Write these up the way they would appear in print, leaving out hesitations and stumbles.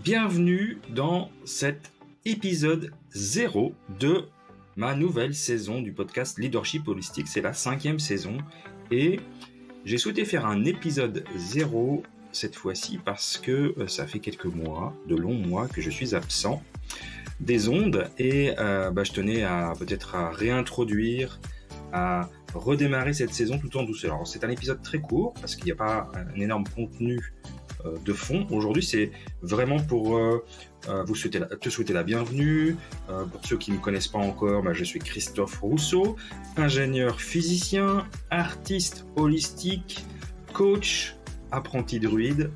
Bienvenue dans cet épisode 0 de ma nouvelle saison du podcast Leadership Holistique. C'est la 5e saison et j'ai souhaité faire un épisode 0 cette fois-ci parce que ça fait quelques mois, de longs mois que je suis absent des ondes et je tenais à peut-être à réintroduire, à redémarrer cette saison tout en douceur. Alors c'est un épisode très court parce qu'il n'y a pas un énorme contenu de fond. Aujourd'hui, c'est vraiment pour te souhaiter la bienvenue. Pour ceux qui ne me connaissent pas encore, je suis Christophe Rousseau, ingénieur physicien, artiste holistique, coach, apprenti druide,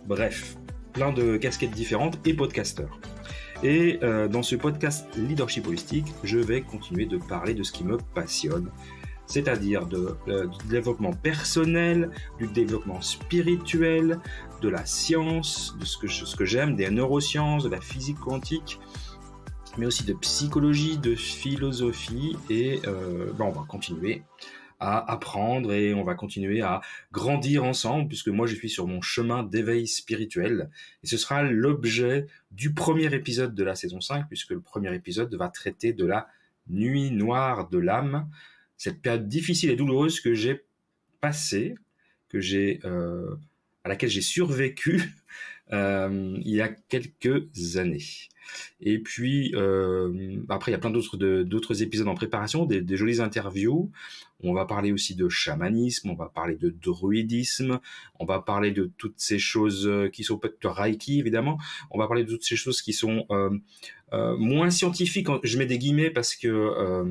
bref, plein de casquettes différentes et podcasteur. Et dans ce podcast Leadership Holistique, je vais continuer de parler de ce qui me passionne, c'est-à-dire du développement personnel, du développement spirituel, de la science, de ce que j'aime, des neurosciences, de la physique quantique, mais aussi de psychologie, de philosophie, et on va continuer à apprendre et on va continuer à grandir ensemble, puisque moi je suis sur mon chemin d'éveil spirituel, et ce sera l'objet du premier épisode de la saison 5, puisque le premier épisode va traiter de la nuit noire de l'âme, cette période difficile et douloureuse que j'ai passée, à laquelle j'ai survécu il y a quelques années. Et puis après il y a plein d'autres épisodes en préparation, des jolies interviews. On va parler aussi de chamanisme, on va parler de druidisme, on va parler de toutes ces choses qui sont peut-être Reiki évidemment, on va parler de toutes ces choses qui sont moins scientifiques. Je mets des guillemets parce que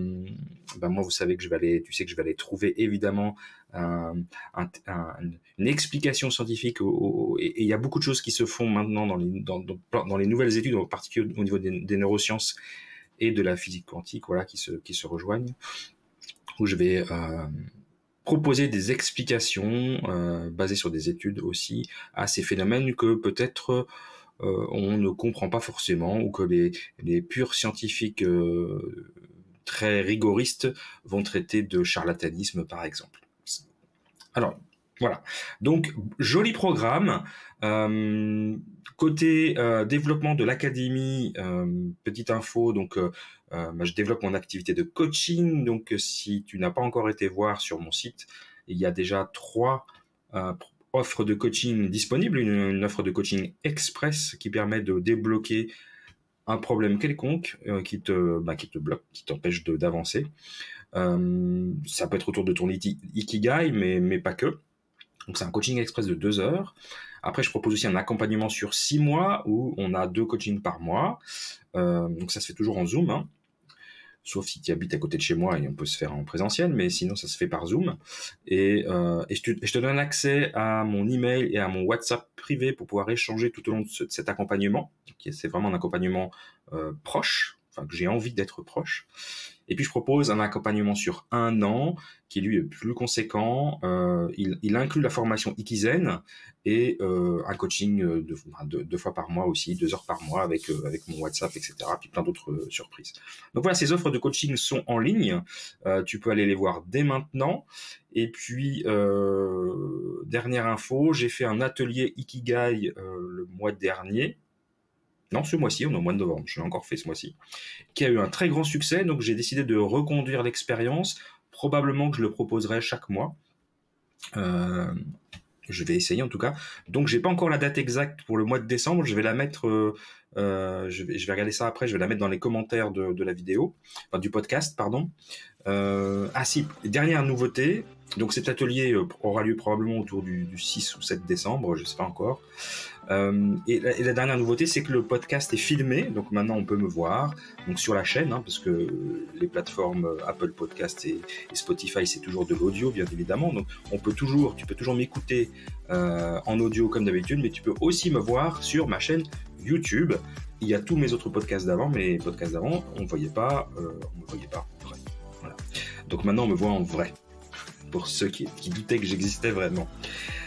moi vous savez que je vais aller trouver évidemment une explication scientifique et il y a beaucoup de choses qui se font maintenant dans les nouvelles études, en particulier au niveau des neurosciences et de la physique quantique, voilà, qui se rejoignent, où je vais proposer des explications basées sur des études aussi à ces phénomènes que peut-être on ne comprend pas forcément, ou que les purs scientifiques très rigoristes vont traiter de charlatanisme par exemple. Alors voilà, donc joli programme. Côté développement de l'académie, petite info, donc je développe mon activité de coaching. Donc si tu n'as pas encore été voir sur mon site, il y a déjà 3 offres de coaching disponibles. Une offre de coaching express qui permet de débloquer un problème quelconque qui te bloque, qui t'empêche d'avancer. Ça peut être autour de ton ikigai, mais pas que. Donc c'est un coaching express de 2 heures. Après, je propose aussi un accompagnement sur 6 mois où on a 2 coachings par mois. Donc ça se fait toujours en Zoom, hein. Sauf si tu habites à côté de chez moi et on peut se faire en présentiel, mais sinon ça se fait par Zoom. Et je te donne accès à mon email et à mon WhatsApp privé pour pouvoir échanger tout au long de cet accompagnement. C'est vraiment un accompagnement proche, que j'ai envie d'être proche. Et puis je propose un accompagnement sur 1 an qui lui est plus conséquent. Il inclut la formation Ikizen et un coaching 2 fois par mois aussi, 2 heures par mois avec mon WhatsApp, etc. Puis plein d'autres surprises. Donc voilà, ces offres de coaching sont en ligne. Tu peux aller les voir dès maintenant. Et puis dernière info, j'ai fait un atelier Ikigai le mois dernier. Non, ce mois-ci, on est au mois de novembre, je l'ai encore fait ce mois-ci, qui a eu un très grand succès, donc j'ai décidé de reconduire l'expérience, probablement que je le proposerai chaque mois, je vais essayer en tout cas, donc j'ai pas encore la date exacte pour le mois de décembre, je vais la mettre, je vais regarder ça après, je vais la mettre dans les commentaires de la vidéo, du podcast, pardon. Dernière nouveauté, donc cet atelier aura lieu probablement autour du 6 ou 7 décembre, je sais pas encore. Et la dernière nouveauté, c'est que le podcast est filmé, donc maintenant on peut me voir, donc sur la chaîne, parce que les plateformes Apple Podcast et Spotify, c'est toujours de l'audio, bien évidemment, donc tu peux toujours m'écouter en audio comme d'habitude, mais tu peux aussi me voir sur ma chaîne YouTube. Il y a tous mes autres podcasts d'avant, mais les podcasts d'avant, on me voyait pas en vrai. Voilà. Donc maintenant on me voit en vrai, pour ceux qui doutaient que j'existais vraiment.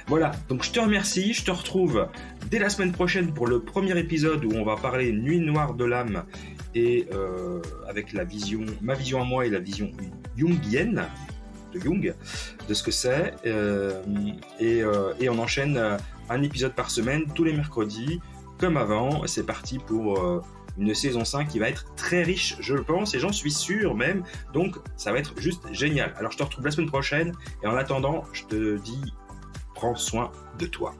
Voilà, donc je te remercie, je te retrouve dès la semaine prochaine pour le premier épisode où on va parler Nuit noire de l'âme et avec ma vision à moi et la vision jungienne de Jung, de ce que c'est, et on enchaîne un épisode par semaine tous les mercredis comme avant. C'est parti pour une saison 5 qui va être très riche, je le pense, et j'en suis sûr même. Donc, ça va être juste génial. Alors, je te retrouve la semaine prochaine. Et en attendant, je te dis, prends soin de toi.